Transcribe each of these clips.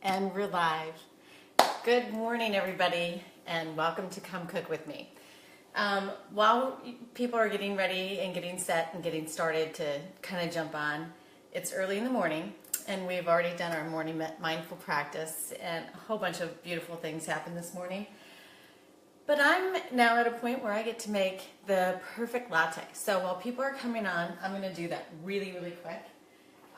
And we're live. Good morning, everybody, and welcome to Come Cook With Me. While people are getting ready and getting set and getting started to kind of jump on, it's early in the morning, and we've already done our morning mindful practice, and a whole bunch of beautiful things happened this morning. But I'm now at a point where I get to make the perfect latte. So while people are coming on, I'm going to do that really, really quick.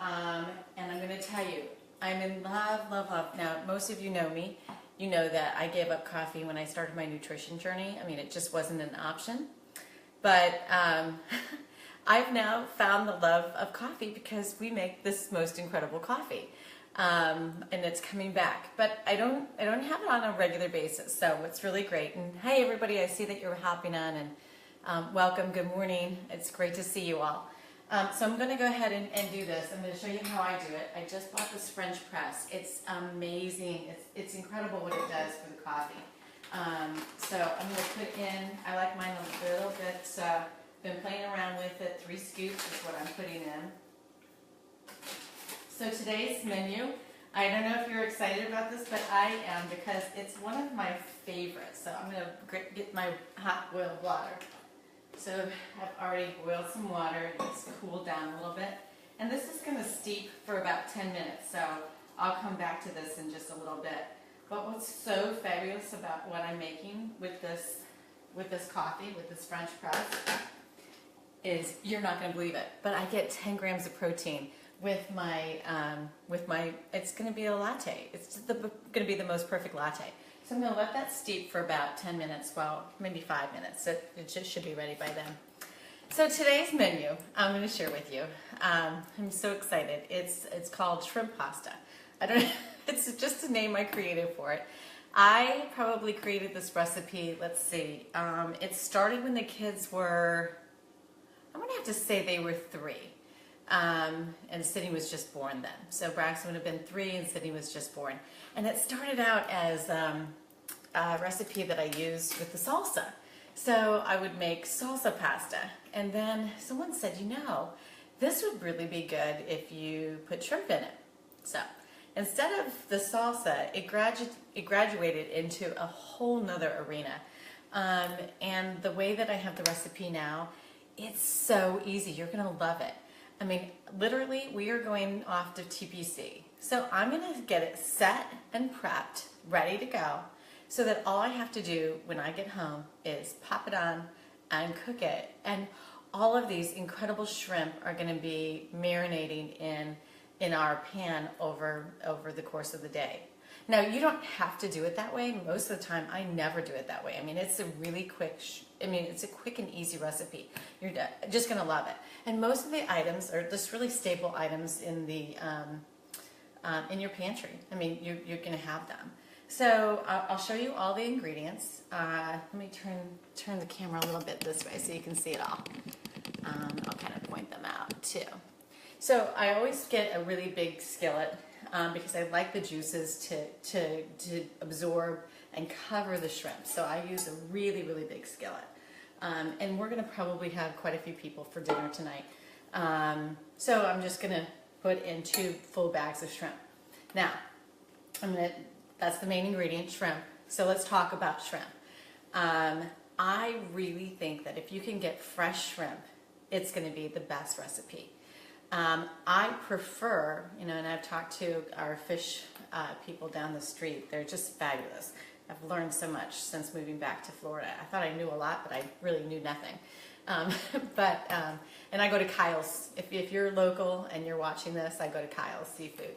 And I'm going to tell you, I'm in love, love, love. Now, most of you know me. You know that I gave up coffee when I started my nutrition journey. I mean, it just wasn't an option. But I've now found the love of coffee because we make this most incredible coffee. And it's coming back. But I don't have it on a regular basis, so it's really great. And hey, everybody, I see that you're hopping on, and welcome, good morning. It's great to see you all. So I'm going to go ahead and do this. I'm going to show you how I do it. I just bought this French press. It's amazing. It's incredible what it does for the coffee. So I'm going to put in, I like mine a little bit, been playing around with it. 3 scoops is what I'm putting in. So today's menu, I don't know if you're excited about this, but I am, because it's one of my favorites. So I'm going to get my hot boiled water. So I've already boiled some water. It's cooled down a little bit. And this is going to steep for about 10 minutes. So I'll come back to this in just a little bit. But what's so fabulous about what I'm making with this coffee, with this French press, is you're not going to believe it. But I get 10 grams of protein with my, it's going to be a latte. It's going to be the most perfect latte. So I'm going to let that steep for about 10 minutes, well, maybe 5 minutes. So it just should be ready by then. So today's menu, I'm going to share with you. I'm so excited. It's called shrimp pasta. I don't know, it's just a name I created for it. I probably created this recipe, let's see, it started when the kids were, I'm going to have to say they were 3. And Sydney was just born then. So Braxton would have been 3 and Sydney was just born. And it started out as a recipe that I used with the salsa. So I would make salsa pasta. And then someone said, you know, this would really be good if you put shrimp in it. So instead of the salsa, it graduated into a whole nother arena. And the way that I have the recipe now, it's so easy. You're going to love it. I mean, literally, we are going off to TPC. So I'm going to get it set and prepped, ready to go, so that all I have to do when I get home is pop it on and cook it. And all of these incredible shrimp are going to be marinating in our pan over the course of the day. Now, you don't have to do it that way. Most of the time, I never do it that way. I mean, it's a really quick, it's a quick and easy recipe. You're just going to love it. And most of the items are just really staple items in the in your pantry. I mean, you're going to have them. So I'll show you all the ingredients. Let me turn the camera a little bit this way so you can see it all. I'll kind of point them out too. So I always get a really big skillet. Because I like the juices to absorb and cover the shrimp. So I use a really, really big skillet. And we're going to probably have quite a few people for dinner tonight. So I'm just going to put in 2 full bags of shrimp. Now, that's the main ingredient, shrimp. So let's talk about shrimp. I really think that if you can get fresh shrimp, it's going to be the best recipe. I prefer, and I've talked to our fish people down the street. They're just fabulous. I've learned so much since moving back to Florida. I thought I knew a lot, but I really knew nothing. And I go to Kyle's. If you're local and you're watching this, I go to Kyle's Seafood.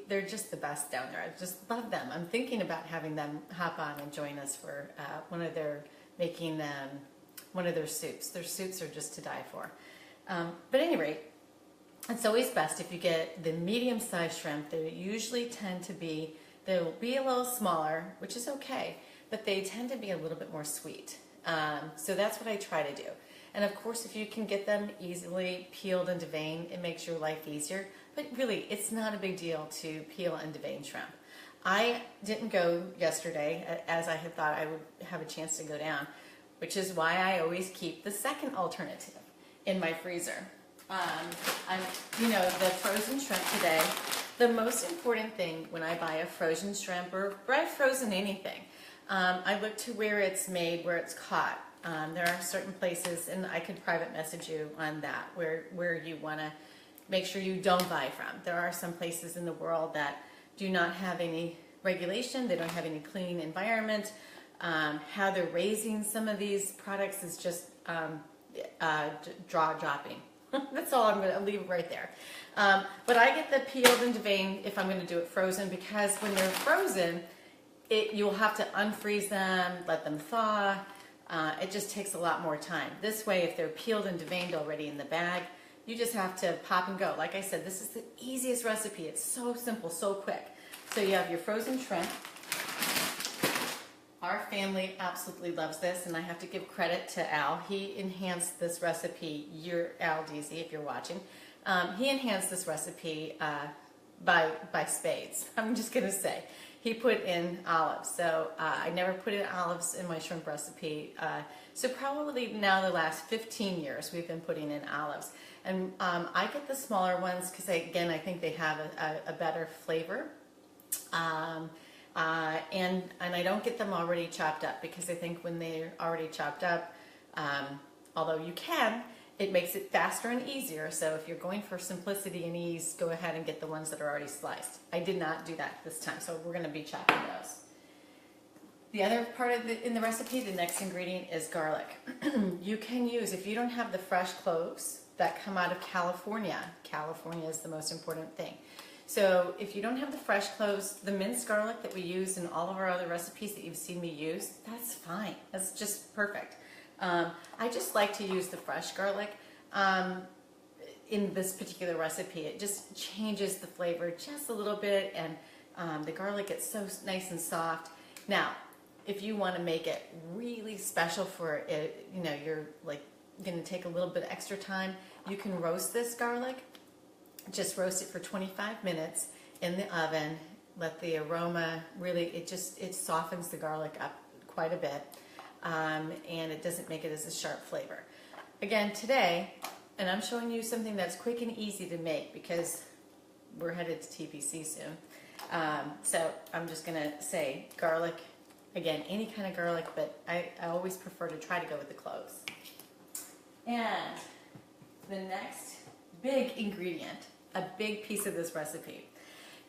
They're just the best down there. I just love them. I'm thinking about having them hop on and join us for making one of their soups. Their soups are just to die for. But at any rate, it's always best if you get the medium-sized shrimp. They usually tend to be, they'll be a little smaller, which is okay, but they tend to be a little bit more sweet. So that's what I try to do. And of course, if you can get them easily peeled and deveined, it makes your life easier. But really, it's not a big deal to peel and devein shrimp. I didn't go yesterday, as I had thought I would have a chance to go down, which is why I always keep the second alternative in my freezer. The frozen shrimp today The most important thing when I buy a frozen shrimp or buy frozen anything, I look to where it's made, where it's caught. There are certain places, and I can private message you on that, where you want to make sure you don't buy from. There are some places in the world that do not have any regulation. They don't have any clean environment. How they're raising some of these products is just jaw-dropping. That's all I'm going to leave it right there. But I get the peeled and deveined if I'm going to do it frozen, because when they're frozen, you'll have to unfreeze them, let them thaw. It just takes a lot more time. This way, if they're peeled and deveined already in the bag, you just have to pop and go. Like I said, this is the easiest recipe. It's so simple, so quick. So you have your frozen shrimp. Our family absolutely loves this, and I have to give credit to Al. He enhanced this recipe. Al Deasy, if you're watching. He enhanced this recipe by spades. I'm just going to say. He put in olives. So I never put in olives in my shrimp recipe. So probably now the last 15 years we've been putting in olives. And I get the smaller ones because, again, I think they have a better flavor. And I don't get them already chopped up, because I think when they're already chopped up, although you can, it makes it faster and easier. So if you're going for simplicity and ease, go ahead and get the ones that are already sliced. I did not do that this time, so we're going to be chopping those. The other part of in the recipe, the next ingredient is garlic. You can use, if you don't have the fresh cloves that come out of California, California is the most important thing. So if you don't have the fresh cloves, the minced garlic that we use in all of our other recipes that you've seen me use, that's fine. That's just perfect. I just like to use the fresh garlic in this particular recipe. It just changes the flavor just a little bit, and the garlic gets so nice and soft. Now, if you want to make it really special for it, you're like going to take a little bit extra time, you can roast this garlic. Just roast it for 25 minutes in the oven. Let the aroma really, it softens the garlic up quite a bit, and it doesn't make it as a sharp flavor. Again, today, and I'm showing you something that's quick and easy to make because we're headed to TPC soon. So I'm just going to say garlic, again, any kind of garlic, but I always prefer to try to go with the cloves. And the next big ingredient, a big piece of this recipe,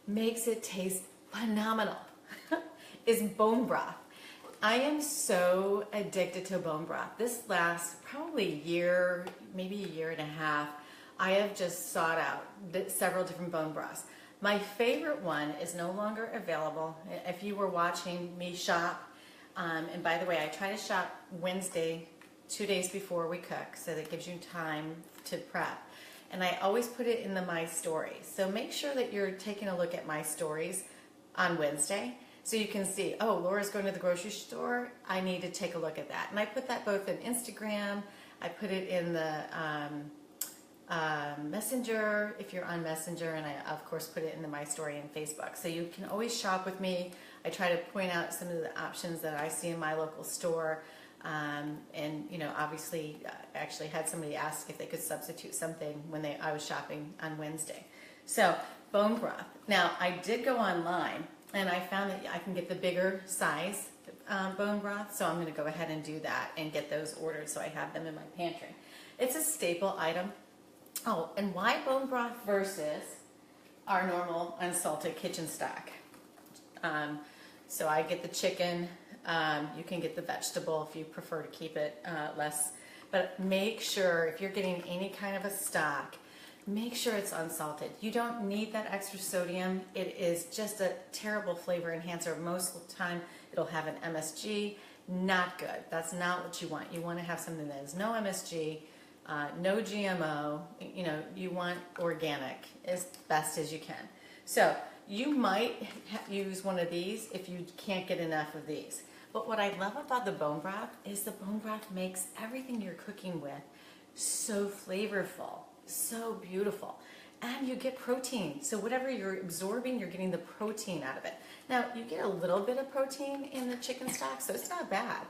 makes it taste phenomenal, is bone broth. I am so addicted to bone broth. This lasts probably a year, maybe a year and a half. I have just sought out several different bone broths. My favorite one is no longer available. If you were watching me shop, and by the way, I try to shop Wednesday, 2 days before we cook, so that gives you time to prep. And I always put it in the My Stories. So make sure that you're taking a look at My Stories on Wednesday, so you can see, oh, Laura's going to the grocery store, I need to take a look at that. And I put that both in Instagram, I put it in the Messenger, if you're on Messenger, and I, of course, put it in the My Story and Facebook. So you can always shop with me. I try to point out some of the options that I see in my local store. And obviously, I actually had somebody ask if they could substitute something when I was shopping on Wednesday. So, bone broth. Now, I did go online, and I found that I can get the bigger size bone broth, so I'm going to go ahead and do that and get those ordered so I have them in my pantry. It's a staple item. Oh, and why bone broth versus our normal unsalted kitchen stock? So I get the chicken. You can get the vegetable if you prefer to keep it less. But make sure, if you're getting any kind of a stock, make sure it's unsalted. You don't need that extra sodium. It is just a terrible flavor enhancer. Most of the time, it'll have an MSG. Not good. That's not what you want. You want to have something that has no MSG, no GMO. You want organic as best as you can. So you might use one of these if you can't get enough of these. But what I love about the bone broth is the bone broth makes everything you're cooking with so flavorful, so beautiful. And you get protein. So whatever you're absorbing, you're getting the protein out of it. Now, you get a little bit of protein in the chicken stock, so it's not bad.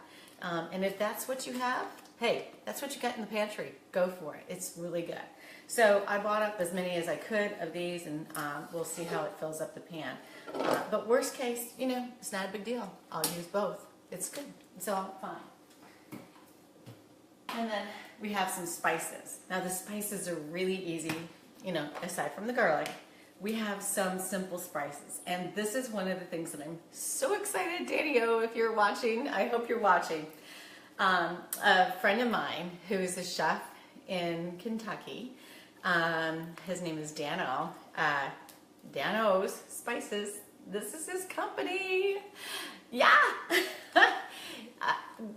And if that's what you have, hey, that's what you got in the pantry. Go for it. It's really good. So I bought up as many as I could of these, and we'll see how it fills up the pan. But worst case, you know, it's not a big deal. I'll use both. It's good. It's all fine. And then we have some spices. Now the spices are really easy, you know, aside from the garlic. We have some simple spices. And this is one of the things that I'm so excited, Danny-O, if you're watching, I hope you're watching. A friend of mine who is a chef in Kentucky, his name is Dan-O. Dan-O's Spices. This is his company. Yeah.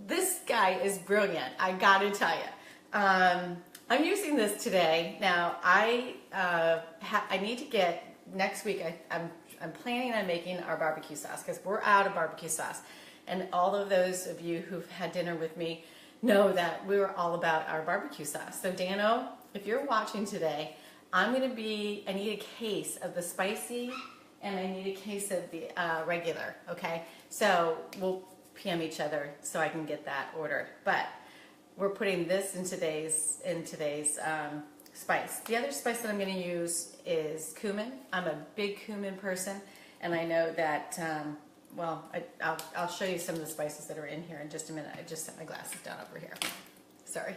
This guy is brilliant, I gotta tell you. I'm using this today. Now, I need to get, next week, I'm planning on making our barbecue sauce because we're out of barbecue sauce. And all of those of you who've had dinner with me know that we were all about our barbecue sauce. So Dan-O, if you're watching today, I need a case of the spicy and I need a case of the regular, okay? So we'll PM each other so I can get that ordered. But we're putting this in today's spice. The other spice that I'm going to use is cumin. I'm a big cumin person, and I know that, well, I'll show you some of the spices that are in here in just a minute. I just set my glasses down over here. Sorry.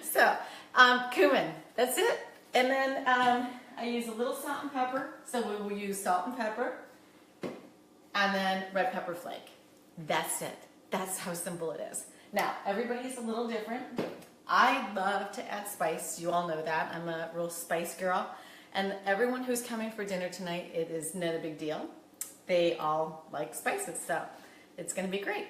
So, cumin, that's it. And then I use a little salt and pepper, so we will use salt and pepper, and then red pepper flake. That's it. That's how simple it is. Now, everybody's a little different. I love to add spice. You all know that. I'm a real spice girl. And everyone who's coming for dinner tonight, it is not a big deal. They all like spices, so it's going to be great.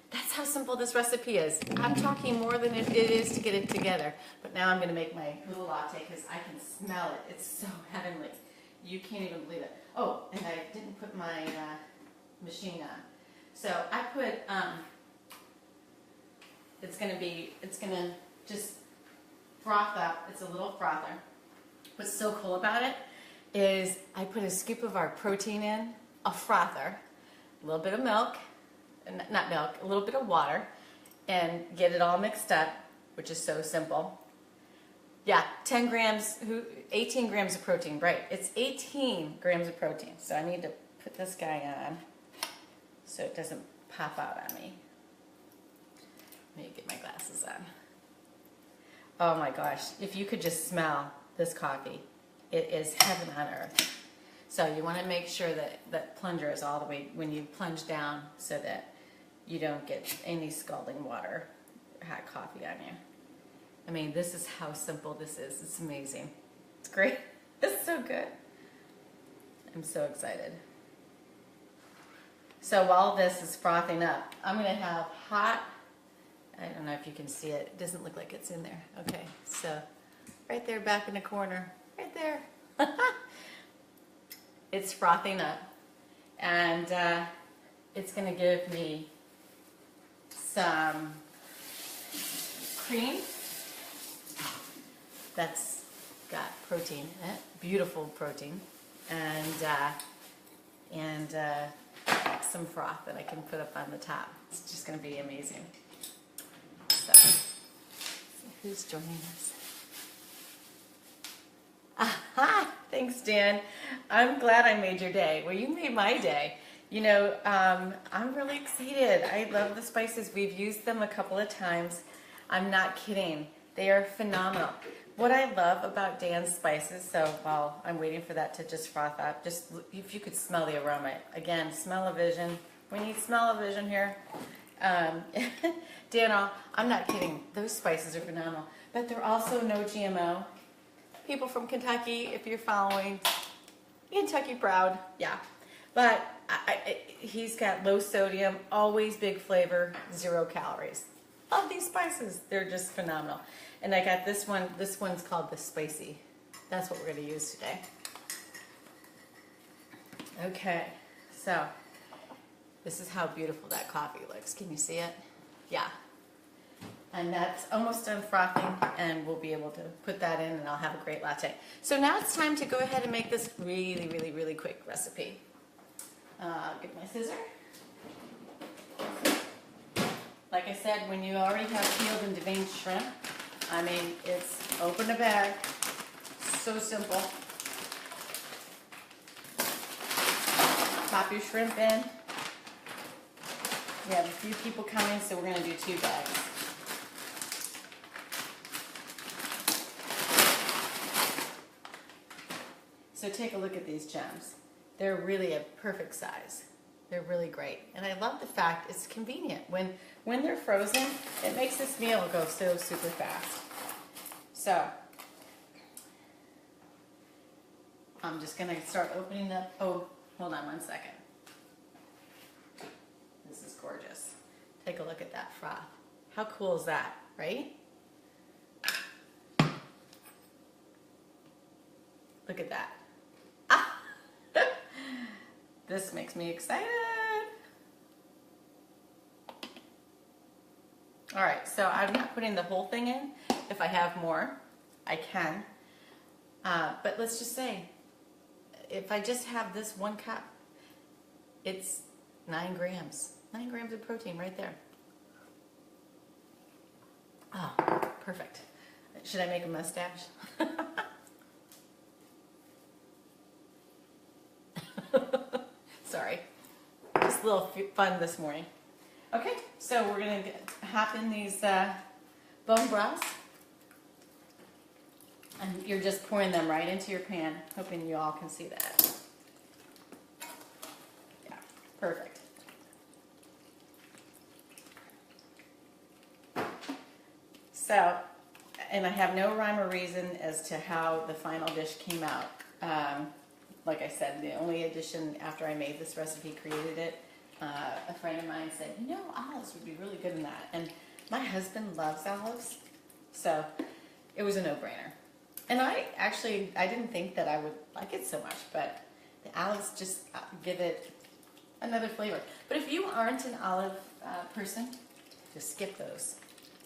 That's how simple this recipe is. I'm talking more than it is to get it together. But now I'm going to make my little latte because I can smell it. It's so heavenly. You can't even believe it. Oh, and I didn't put my machine on. So I put, it's going to just froth up. It's a little frother. What's so cool about it is I put a scoop of our protein in, a frother, a little bit of milk, not milk, a little bit of water, and get it all mixed up, which is so simple. Yeah, 10 grams, 18 grams of protein, right. It's 18 grams of protein. So I need to put this guy on so it doesn't pop out on me. Let me get my glasses on. Oh my gosh, if you could just smell this coffee, it is heaven on earth. So you want to make sure that that plunger is all the way, when you plunge down, so that you don't get any scalding water or hot coffee on you. I mean, this is how simple this is. It's amazing. It's great. It's so good. I'm so excited. So while this is frothing up, I'm going to have hot, I don't know if you can see it. It doesn't look like it's in there. Okay, so right there back in the corner, right there. It's frothing up, and it's going to give me some cream that's got protein in it, beautiful protein, and some froth that I can put up on the top. It's just going to be amazing. So, who's joining us? Aha! Thanks, Dan. I'm glad I made your day. Well, you made my day. You know, I'm really excited. I love the spices. We've used them a couple of times. I'm not kidding. They are phenomenal. What I love about Dan's spices, so while I'm waiting for that to just froth up, just if you could smell the aroma. Again, smell-o-vision. We need smell-o-vision here. Dan, I'm not kidding. Those spices are phenomenal. But they're also no GMO. People from Kentucky, if you're following, Kentucky proud, yeah. But he's got low sodium, always big flavor, 0 calories. Love these spices. They're just phenomenal. And I got this one. This one's called the Spicy. That's what we're going to use today. Okay, so this is how beautiful that coffee looks. Can you see it? Yeah. And that's almost done frothing, and we'll be able to put that in, and I'll have a great latte. So now it's time to go ahead and make this really, really, really quick recipe. Get my scissor. Like like I said, when you already have peeled and deveined shrimp, I mean, it's open a bag. So simple. Pop your shrimp in. We have a few people coming, so we're going to do 2 bags. So take a look at these gems. They're really a perfect size. They're really great. And I love the fact it's convenient. When they're frozen, it makes this meal go so super fast. So, I'm just going to start opening up. Oh, hold on one second. This is gorgeous. Take a look at that froth. How cool is that, right? Look at that. Ah! This makes me excited. All right, so I'm not putting the whole thing in. If I have more, I can. But let's just say, if I just have this 1 cup, it's 9 grams. 9 grams of protein right there. Oh, perfect. Should I make a mustache? Sorry. Just a little fun this morning. Okay, so we're going to hop in these bone broths. And you're just pouring them right into your pan, hoping you all can see that. Yeah, perfect. So, and I have no rhyme or reason as to how the final dish came out. Like I said, the only addition after I made this recipe, created it, a friend of mine said, you know, olives would be really good in that. And my husband loves olives, so it was a no-brainer. And I didn't think that I would like it so much, but the olives just give it another flavor. But if you aren't an olive person, just skip those.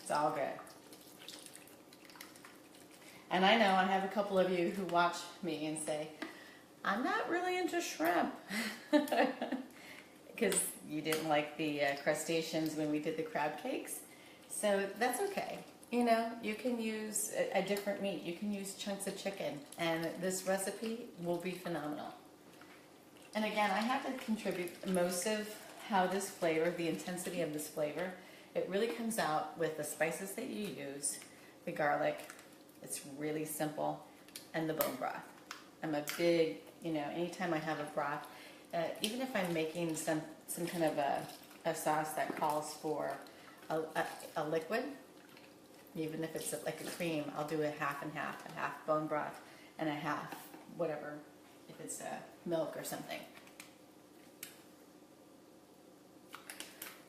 It's all good. And I know I have a couple of you who watch me and say, I'm not really into shrimp. Because you didn't like the crustaceans when we did the crab cakes. So that's okay. You know, you can use a different meat. You can use chunks of chicken, and this recipe will be phenomenal. And again, I have to contribute most of how this flavor, the intensity of this flavor, it really comes out with the spices that you use, the garlic, it's really simple, and the bone broth. I'm a big, you know, anytime I have a broth, even if I'm making some kind of a sauce that calls for a liquid, even if it's like a cream, I'll do a half and half, a half bone broth and a half whatever, if it's milk or something.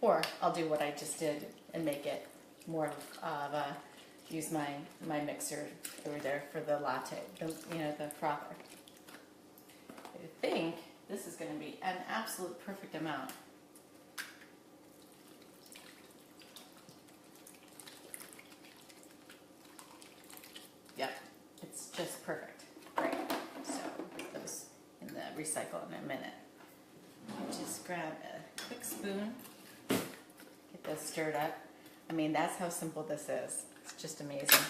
Or I'll do what I just did and make it more of a, use my mixer over there for the latte, the frother. I think this is going to be an absolute perfect amount. Yep, it's just perfect. Great. So put those in the recycle in a minute. Just grab a quick spoon, get those stirred up. I mean, that's how simple this is. It's just amazing.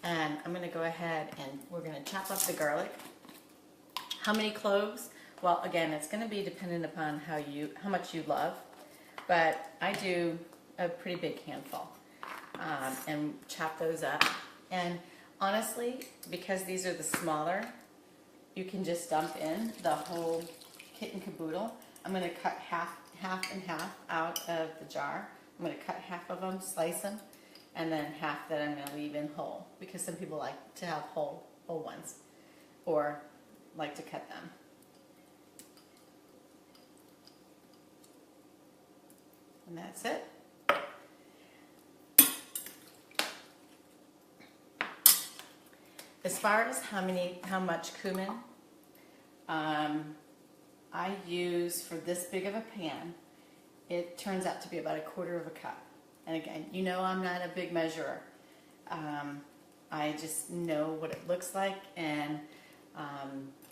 And I'm going to go ahead and we're going to chop up the garlic. How many cloves? Well, again, it's going to be dependent upon how much you love, but I do a pretty big handful and chop those up. And honestly, because these are the smaller, you can just dump in the whole kit and caboodle. I'm going to cut half and half out of the jar. I'm going to cut half of them, slice them, and then half that I'm going to leave in whole, because some people like to have whole ones or like to cut them. And that's it. As far as how much cumin I use for this big of a pan, it turns out to be about 1/4 cup. And again, you know I'm not a big measurer. I just know what it looks like, and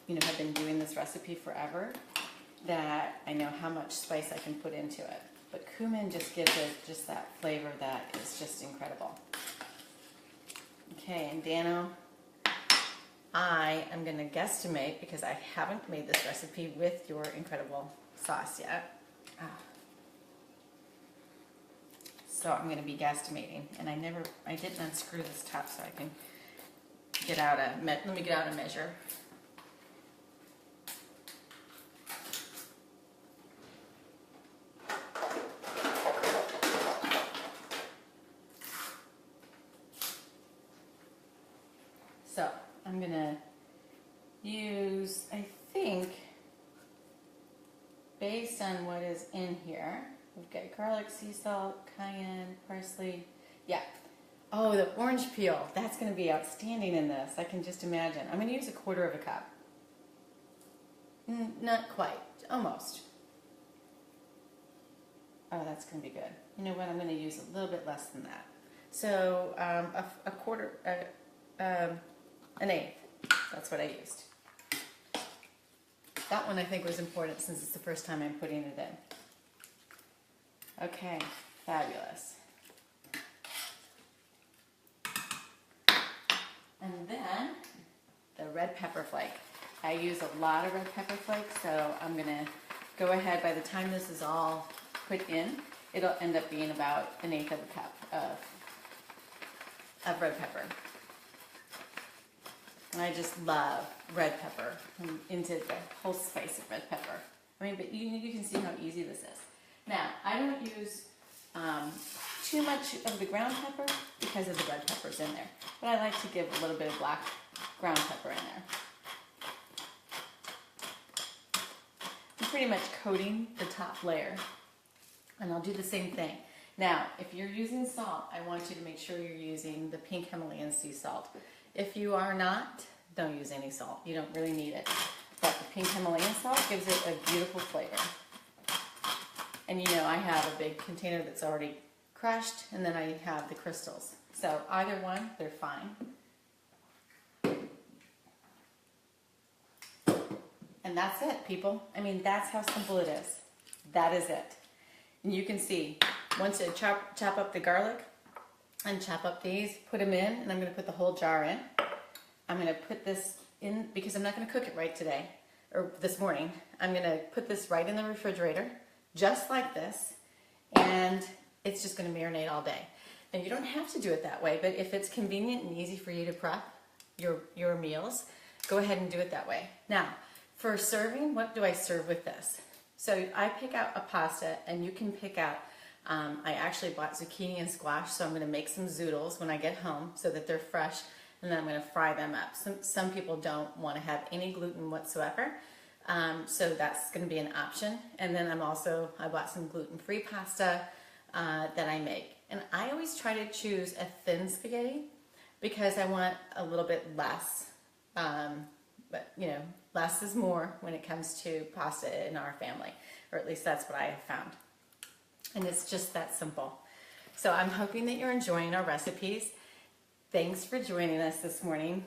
you know, I've been doing this recipe forever, that I know how much spice I can put into it. But cumin just gives it just that flavor that is just incredible. Okay, and Dano, I am going to guesstimate, because I haven't made this recipe with your incredible sauce yet. So I'm going to be guesstimating, and I didn't unscrew this top so I can get out let me get out a measure. So I'm going to use, I think, based on what is in here, we've got garlic, sea salt, cayenne, parsley. Yeah. Oh, the orange peel. That's going to be outstanding in this. I can just imagine. I'm going to use 1/4 cup. Not quite. Almost. Oh, that's going to be good. You know what? I'm going to use a little bit less than that. So an eighth. That's what I used. That one I think was important since it's the first time I'm putting it in. Okay, fabulous. And then the red pepper flake. I use a lot of red pepper flakes, so I'm going to go ahead. By the time this is all put in, it'll end up being about 1/8 cup of red pepper. And I just love red pepper. I'm into the whole spice of red pepper. I mean, but you can see how easy this is. Now, I don't use too much of the ground pepper because of the red peppers in there. But I like to give a little bit of black ground pepper in there. I'm pretty much coating the top layer. And I'll do the same thing. Now, if you're using salt, I want you to make sure you're using the pink Himalayan sea salt. If you are not, don't use any salt. You don't really need it. But the pink Himalayan salt gives it a beautiful flavor. And you know, I have a big container that's already crushed, and then I have the crystals. So either one, they're fine. And that's it, people. I mean, that's how simple it is. That is it. And you can see, once you chop up the garlic and chop up these, put them in, and I'm going to put the whole jar in. I'm going to put this in, because I'm not going to cook it right today, or this morning. I'm going to put this right in the refrigerator, just like this, and it's just going to marinate all day. And you don't have to do it that way, but if it's convenient and easy for you to prep your meals, go ahead and do it that way. Now, for serving, what do I serve with this? So I pick out a pasta, and you can pick out, I actually bought zucchini and squash, so I'm going to make some zoodles when I get home so that they're fresh, and then I'm going to fry them up. Some people don't want to have any gluten whatsoever, so that's going to be an option. And then I bought some gluten-free pasta that I make. And I always try to choose a thin spaghetti because I want a little bit less, but you know, less is more when it comes to pasta in our family, or at least that's what I have found. And it's just that simple. So I'm hoping that you're enjoying our recipes. Thanks for joining us this morning.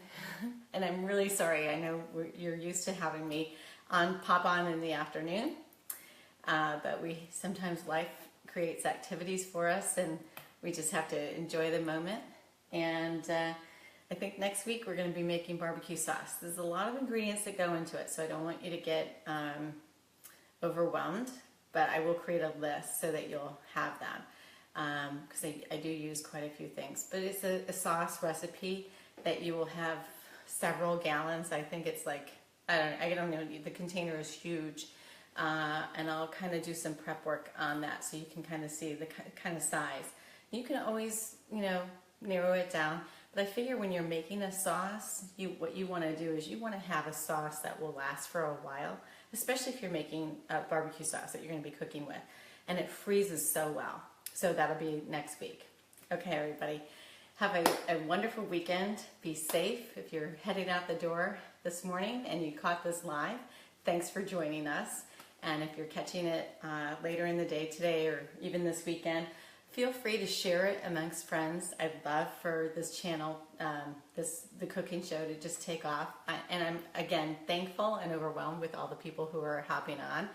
And I'm really sorry, I know you're used to having me pop on in the afternoon, but sometimes life creates activities for us, and we just have to enjoy the moment. And I think next week we're going to be making barbecue sauce. There's a lot of ingredients that go into it, so I don't want you to get overwhelmed, but I will create a list so that you'll have that, because I do use quite a few things. But it's a sauce recipe that you will have several gallons. I think it's like, I don't know, the container is huge, and I'll kind of do some prep work on that so you can kind of see the kind of size. You can always, you know, narrow it down. But I figure when you're making a sauce, what you want to do is you want to have a sauce that will last for a while, especially if you're making a barbecue sauce that you're going to be cooking with. And it freezes so well. So that'll be next week. Okay, everybody. Have a wonderful weekend. Be safe if you're heading out the door this morning and you caught this live. Thanks for joining us. And if you're catching it later in the day today or even this weekend, feel free to share it amongst friends. I'd love for this channel, the cooking show, to just take off. And I'm, again, thankful and overwhelmed with all the people who are hopping on.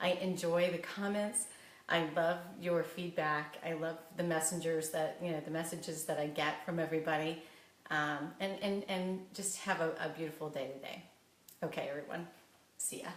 I enjoy the comments. I love your feedback. I love the messages that I get from everybody. And just have a beautiful day today. Okay, everyone. See ya.